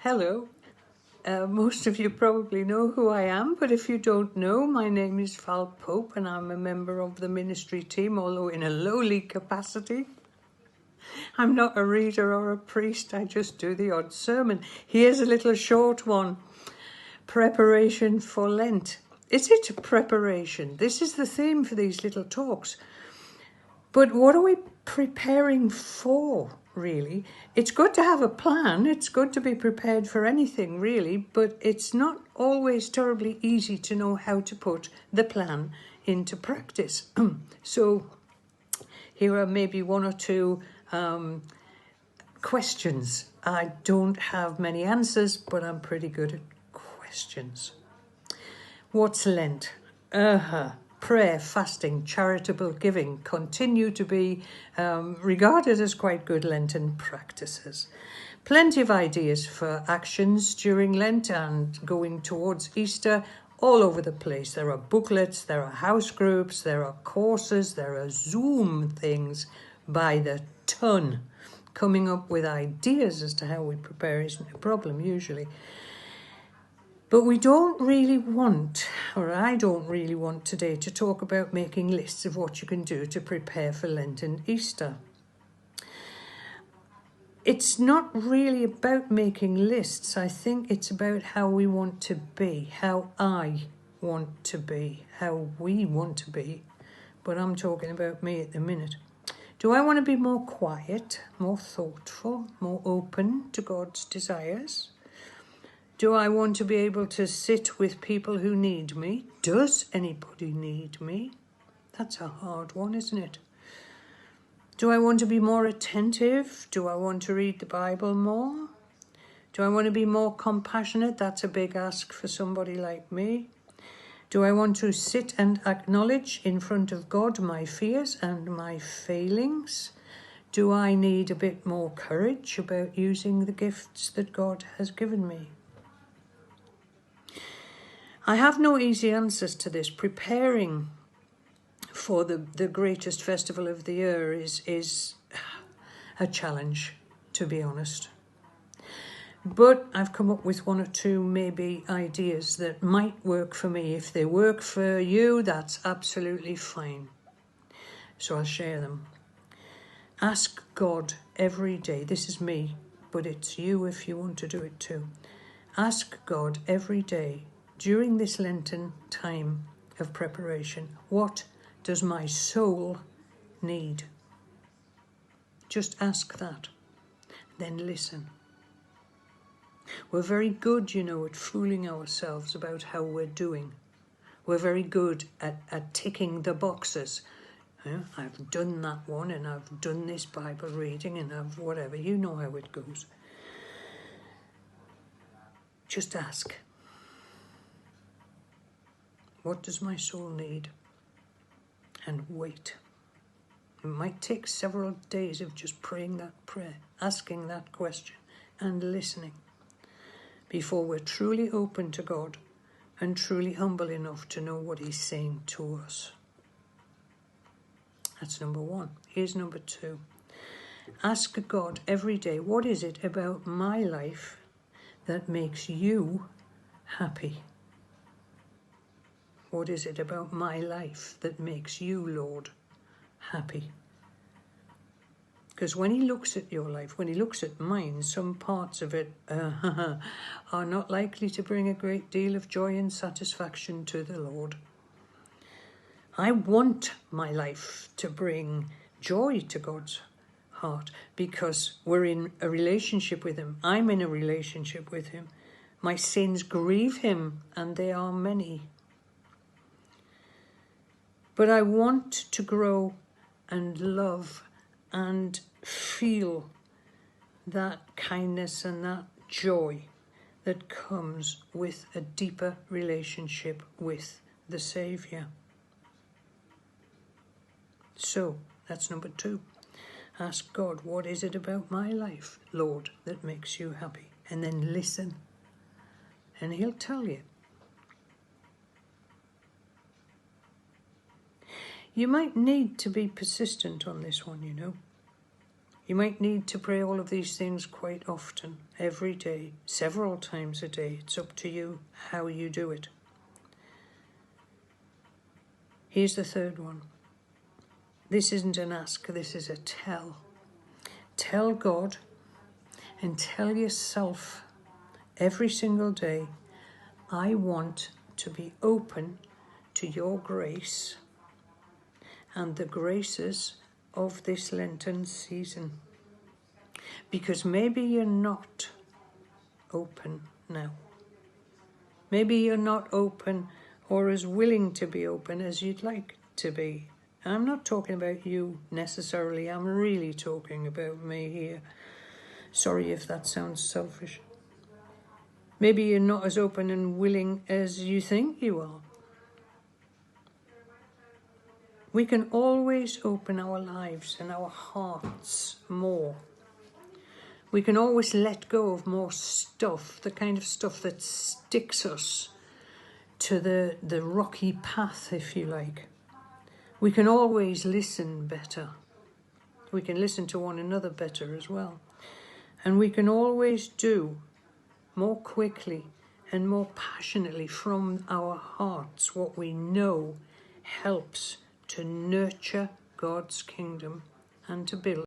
Hello. Most of you probably know who I am, but if you don't know, my name is Val Pope and I'm a member of the ministry team, although in a lowly capacity. I'm not a reader or a priest, I just do the odd sermon. Here's a little short one. Preparation for Lent. Is it preparation? This is the theme for these little talks. But what are we preparing for, really? It's good to have a plan. It's good to be prepared for anything, really. But it's not always terribly easy to know how to put the plan into practice. So here are maybe one or two questions. I don't have many answers, but I'm pretty good at questions. What's Lent? Prayer, fasting, charitable giving continue to be regarded as quite good Lenten practices. Plenty of ideas for actions during Lent and going towards Easter all over the place. There are booklets, there are house groups, there are courses, there are Zoom things by the ton. Coming up with ideas as to how we prepare isn't a problem usually. But we don't really want, or I don't really want today to talk about making lists of what you can do to prepare for Lent and Easter. It's not really about making lists. I think it's about how we want to be, how I want to be, how we want to be. But I'm talking about me at the minute. Do I want to be more quiet, more thoughtful, more open to God's desires? Do I want to be able to sit with people who need me? Does anybody need me? That's a hard one, isn't it? Do I want to be more attentive? Do I want to read the Bible more? Do I want to be more compassionate? That's a big ask for somebody like me. Do I want to sit and acknowledge in front of God my fears and my failings? Do I need a bit more courage about using the gifts that God has given me? I have no easy answers to this. Preparing for the greatest festival of the year is a challenge, to be honest. But I've come up with one or two maybe ideas that might work for me. If they work for you, that's absolutely fine. So I'll share them. Ask God every day. This is me, but it's you if you want to do it too. Ask God every day during this Lenten time of preparation, what does my soul need? Just ask that, then listen. We're very good, at fooling ourselves about how we're doing. We're very good at ticking the boxes. I've done that one and I've done this Bible reading and I've whatever. You know how it goes. Just ask. What does my soul need? And wait. It might take several days of just praying that prayer, asking that question and listening before we're truly open to God and truly humble enough to know what He's saying to us. That's number one. Here's number two. Ask God every day, what is it about my life that makes you happy? What is it about my life that makes you, Lord, happy? Because when He looks at your life, when He looks at mine, some parts of it are not likely to bring a great deal of joy and satisfaction to the Lord. I want my life to bring joy to God's heart because we're in a relationship with Him. I'm in a relationship with Him. My sins grieve Him, and they are many. But I want to grow and love and feel that kindness and that joy that comes with a deeper relationship with the Saviour. So that's number two. Ask God, what is it about my life, Lord, that makes you happy? And then listen, and He'll tell you. You might need to be persistent on this one, You might need to pray all of these things quite often, every day, several times a day. It's up to you how you do it. Here's the third one. This isn't an ask, this is a tell. Tell God and tell yourself every single day, I want to be open to your grace and the graces of this Lenten season. Because maybe you're not open now. Maybe you're not open or as willing to be open as you'd like to be. I'm not talking about you necessarily, I'm really talking about me here. Sorry if that sounds selfish. Maybe you're not as open and willing as you think you are. We can always open our lives and our hearts more. We can always let go of more stuff, the kind of stuff that sticks us to the rocky path, if you like. We can always listen better. We can listen to one another better as well. And we can always do more quickly and more passionately from our hearts what we know helps to nurture God's kingdom and to build